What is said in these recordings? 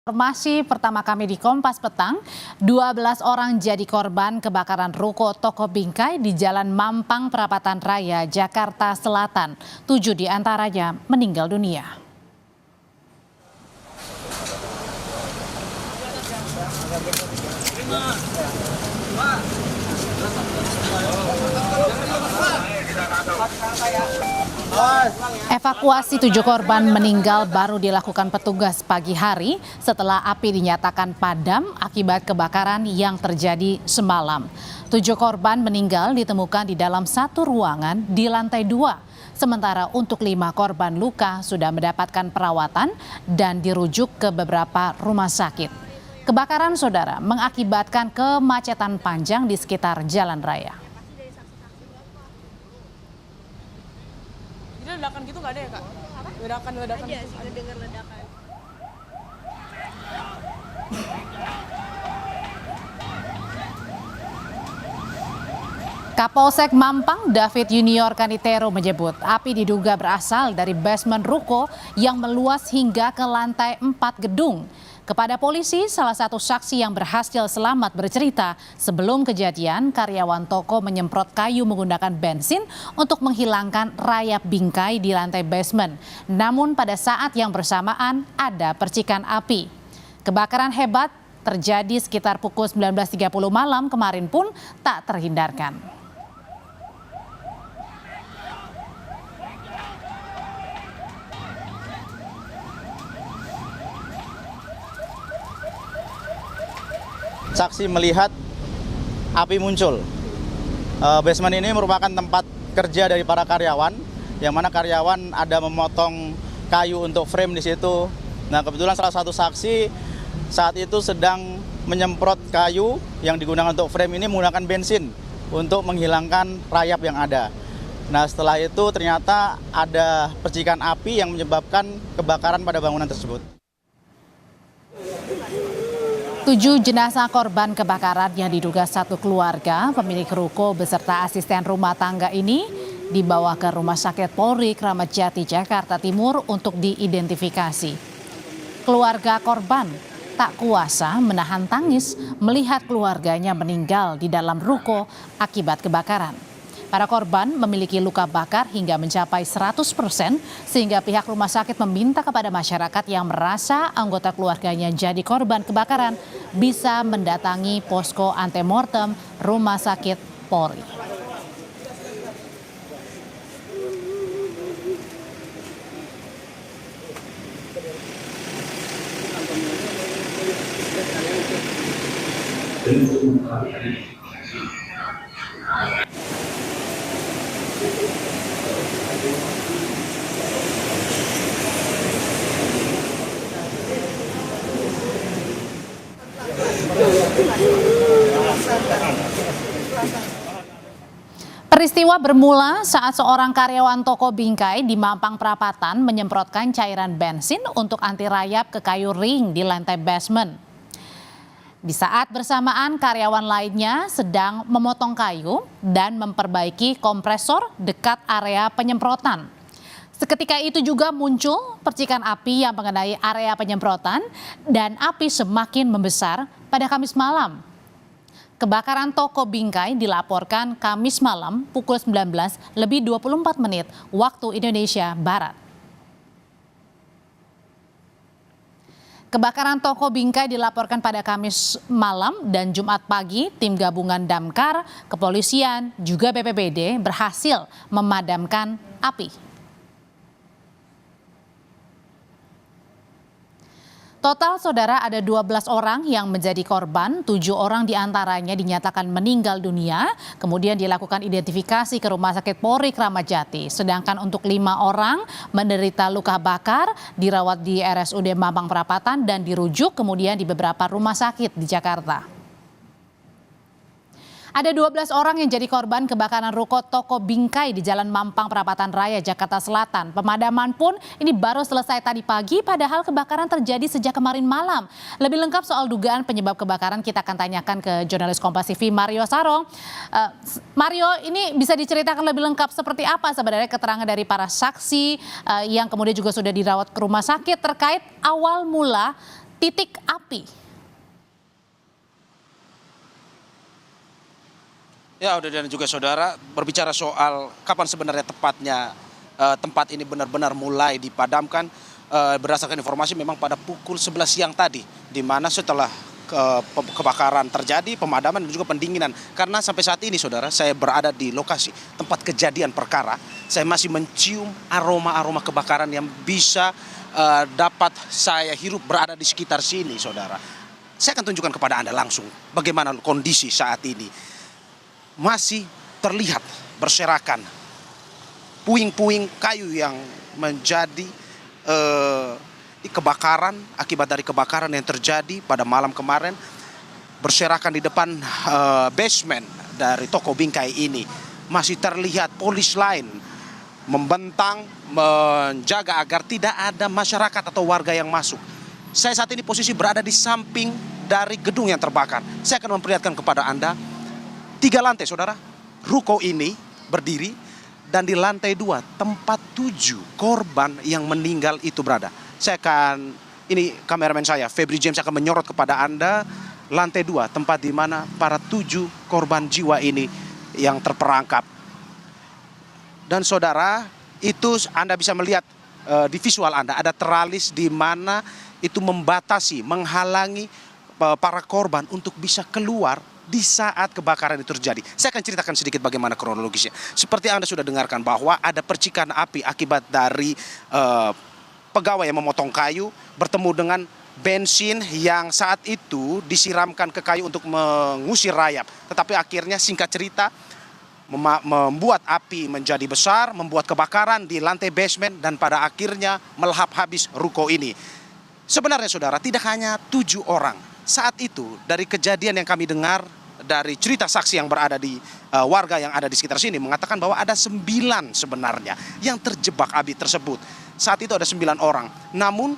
Informasi pertama kami di Kompas Petang, 12 orang jadi korban kebakaran ruko toko bingkai di Jalan Mampang Perapatan Raya, Jakarta Selatan. 7 diantaranya meninggal dunia. Evakuasi 7 korban meninggal baru dilakukan petugas pagi hari setelah api dinyatakan padam akibat kebakaran yang terjadi semalam. 7 korban meninggal ditemukan di dalam satu ruangan di lantai 2. Sementara untuk 5 korban luka sudah mendapatkan perawatan dan dirujuk ke beberapa rumah sakit. Kebakaran, saudara, mengakibatkan kemacetan panjang di sekitar jalan raya. Ledakan gitu nggak ada ya, Kak? Ledakan Ada gitu. sih, ngedenger ledakan. Kapolsek Mampang David Junior Kanitero menyebut api diduga berasal dari basement ruko yang meluas hingga ke lantai 4 gedung. Kepada polisi, salah satu saksi yang berhasil selamat bercerita sebelum kejadian karyawan toko menyemprot kayu menggunakan bensin untuk menghilangkan rayap bingkai di lantai basement. Namun pada saat yang bersamaan ada percikan api. Kebakaran hebat terjadi sekitar pukul 19.30 malam kemarin pun tak terhindarkan. Saksi melihat api muncul. Basement ini merupakan tempat kerja dari para karyawan, yang mana karyawan ada memotong kayu untuk frame di situ. Nah, kebetulan salah satu saksi saat itu sedang menyemprot kayu yang digunakan untuk frame ini menggunakan bensin untuk menghilangkan rayap yang ada. Nah, setelah itu ternyata ada percikan api yang menyebabkan kebakaran pada bangunan tersebut. 7 jenazah korban kebakaran yang diduga satu keluarga pemilik ruko beserta asisten rumah tangga ini dibawa ke Rumah Sakit Polri Kramat Jati, Jakarta Timur untuk diidentifikasi. Keluarga korban tak kuasa menahan tangis melihat keluarganya meninggal di dalam ruko akibat kebakaran. Para korban memiliki luka bakar hingga mencapai 100%, sehingga pihak rumah sakit meminta kepada masyarakat yang merasa anggota keluarganya jadi korban kebakaran bisa mendatangi posko antemortem Rumah Sakit Polri. Peristiwa bermula saat seorang karyawan toko bingkai di Mampang Perapatan menyemprotkan cairan bensin untuk anti rayap ke kayu ring di lantai basement. Di saat bersamaan karyawan lainnya sedang memotong kayu dan memperbaiki kompresor dekat area penyemprotan. Seketika itu juga muncul percikan api yang mengenai area penyemprotan dan api semakin membesar pada Kamis malam. Kebakaran toko bingkai dilaporkan Kamis malam pukul 19:24 waktu Indonesia Barat. Kebakaran toko bingkai dilaporkan pada Kamis malam dan Jumat pagi tim gabungan damkar, kepolisian, juga BPBD berhasil memadamkan api. Total, saudara, ada 12 orang yang menjadi korban, 7 orang diantaranya dinyatakan meninggal dunia, kemudian dilakukan identifikasi ke Rumah Sakit Polri Kramat Jati. Sedangkan untuk 5 orang menderita luka bakar, dirawat di RSUD Mampang Perapatan dan dirujuk kemudian di beberapa rumah sakit di Jakarta. Ada 12 orang yang jadi korban kebakaran ruko toko bingkai di Jalan Mampang Perapatan Raya, Jakarta Selatan. Pemadaman pun ini baru selesai tadi pagi, padahal kebakaran terjadi sejak kemarin malam. Lebih lengkap soal dugaan penyebab kebakaran kita akan tanyakan ke jurnalis Kompas TV Mario Sarong. Mario, ini bisa diceritakan lebih lengkap seperti apa sebenarnya keterangan dari para saksi yang kemudian juga sudah dirawat ke rumah sakit terkait awal mula titik api. Ya, Audi dan juga saudara, berbicara soal kapan sebenarnya tepatnya tempat ini benar-benar mulai dipadamkan, berdasarkan informasi memang pada pukul 11 siang tadi, di mana setelah kebakaran terjadi, pemadaman dan juga pendinginan. Karena sampai saat ini saudara, saya berada di lokasi tempat kejadian perkara, saya masih mencium aroma-aroma kebakaran yang bisa dapat saya hirup berada di sekitar sini saudara. Saya akan tunjukkan kepada Anda langsung bagaimana kondisi saat ini. Masih terlihat berserakan puing-puing kayu yang menjadi kebakaran, akibat dari kebakaran yang terjadi pada malam kemarin, berserakan di depan basement dari toko bingkai ini. Masih terlihat polis lain membentang, menjaga agar tidak ada masyarakat atau warga yang masuk. Saya saat ini posisi berada di samping dari gedung yang terbakar. Saya akan memperlihatkan kepada Anda 3 lantai saudara, ruko ini berdiri, dan di lantai 2 tempat 7 korban yang meninggal itu berada. Ini kameramen saya, Febri James, akan menyorot kepada Anda lantai 2, tempat di mana para 7 korban jiwa ini yang terperangkap. Dan saudara, itu Anda bisa melihat di visual Anda, ada teralis di mana itu membatasi, menghalangi para korban untuk bisa keluar di saat kebakaran itu terjadi. Saya akan ceritakan sedikit bagaimana kronologisnya. Seperti Anda sudah dengarkan bahwa ada percikan api akibat dari pegawai yang memotong kayu bertemu dengan bensin yang saat itu disiramkan ke kayu untuk mengusir rayap. Tetapi akhirnya singkat cerita membuat api menjadi besar, membuat kebakaran di lantai basement, dan pada akhirnya melahap habis ruko ini. Sebenarnya saudara, tidak hanya 7 orang. Saat itu dari kejadian yang kami dengar dari cerita saksi yang berada di warga yang ada di sekitar sini mengatakan bahwa ada 9 sebenarnya yang terjebak api tersebut. Saat itu ada 9 orang. Namun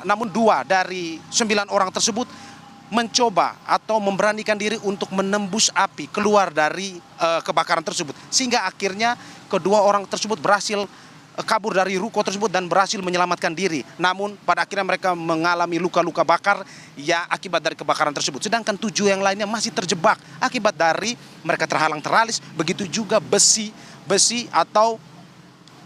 namun 2 dari 9 orang tersebut mencoba atau memberanikan diri untuk menembus api keluar dari kebakaran tersebut. Sehingga akhirnya kedua orang tersebut berhasil kabur dari ruko tersebut dan berhasil menyelamatkan diri. Namun pada akhirnya mereka mengalami luka-luka bakar ya akibat dari kebakaran tersebut. Sedangkan 7 yang lainnya masih terjebak akibat dari mereka terhalang teralis, begitu juga besi atau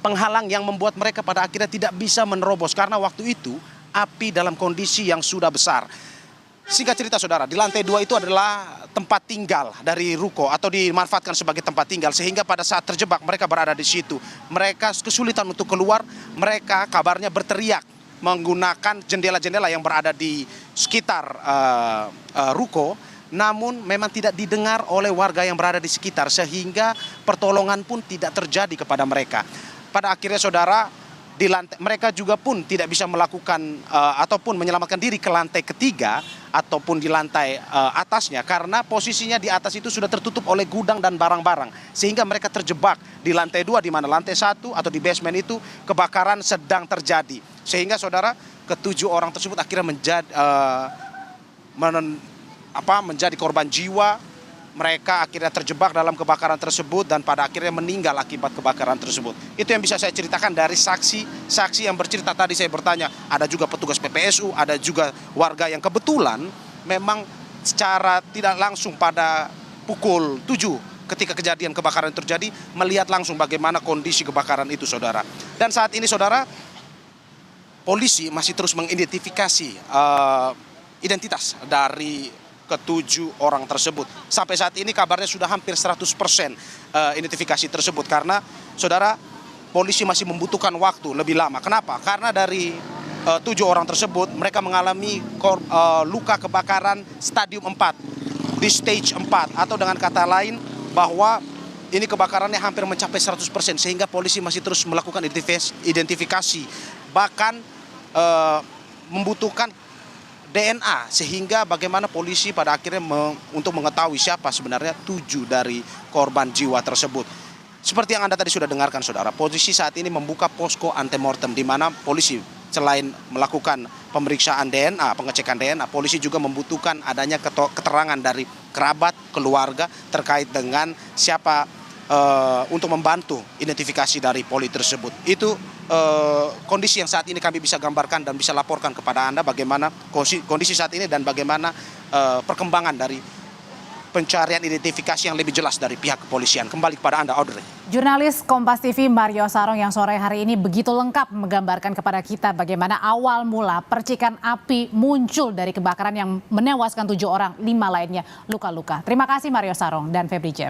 penghalang yang membuat mereka pada akhirnya tidak bisa menerobos karena waktu itu api dalam kondisi yang sudah besar. Singkat cerita saudara, di lantai 2 itu adalah tempat tinggal dari ruko atau dimanfaatkan sebagai tempat tinggal, sehingga pada saat terjebak mereka berada di situ. Mereka kesulitan untuk keluar, mereka kabarnya berteriak menggunakan jendela-jendela yang berada di sekitar ruko, namun memang tidak didengar oleh warga yang berada di sekitar, sehingga pertolongan pun tidak terjadi kepada mereka. Pada akhirnya saudara, di lantai, mereka juga pun tidak bisa melakukan ataupun menyelamatkan diri ke lantai ketiga ataupun di lantai atasnya, karena posisinya di atas itu sudah tertutup oleh gudang dan barang-barang, sehingga mereka terjebak di lantai 2, di mana lantai 1 atau di basement itu kebakaran sedang terjadi, sehingga saudara ke-7 orang tersebut akhirnya menjadi korban jiwa. Mereka akhirnya terjebak dalam kebakaran tersebut dan pada akhirnya meninggal akibat kebakaran tersebut. Itu yang bisa saya ceritakan dari saksi yang bercerita tadi. Saya bertanya, ada juga petugas PPSU, ada juga warga yang kebetulan memang secara tidak langsung pada pukul 7 ketika kejadian kebakaran terjadi melihat langsung bagaimana kondisi kebakaran itu saudara. Dan saat ini saudara, polisi masih terus mengidentifikasi identitas dari ke-7 orang tersebut. Sampai saat ini kabarnya sudah hampir 100% identifikasi tersebut, karena saudara, polisi masih membutuhkan waktu lebih lama. Kenapa? Karena dari 7 orang tersebut mereka mengalami luka kebakaran stadium 4 di stage 4, atau dengan kata lain bahwa ini kebakarannya hampir mencapai 100%, sehingga polisi masih terus melakukan identifikasi, bahkan membutuhkan DNA, sehingga bagaimana polisi pada akhirnya untuk mengetahui siapa sebenarnya 7 dari korban jiwa tersebut. Seperti yang Anda tadi sudah dengarkan saudara, polisi saat ini membuka posko antemortem, di mana polisi selain melakukan pemeriksaan DNA, pengecekan DNA, polisi juga membutuhkan adanya keterangan dari kerabat, keluarga terkait dengan siapa untuk membantu identifikasi dari poli tersebut. Itu kondisi yang saat ini kami bisa gambarkan dan bisa laporkan kepada Anda bagaimana kondisi saat ini dan bagaimana perkembangan dari pencarian identifikasi yang lebih jelas dari pihak kepolisian. Kembali kepada Anda, Audrey. Jurnalis Kompas TV Mario Sarong yang sore hari ini begitu lengkap menggambarkan kepada kita bagaimana awal mula percikan api muncul dari kebakaran yang menewaskan 7 orang, 5 lainnya luka-luka. Terima kasih Mario Sarong dan Febri Jem.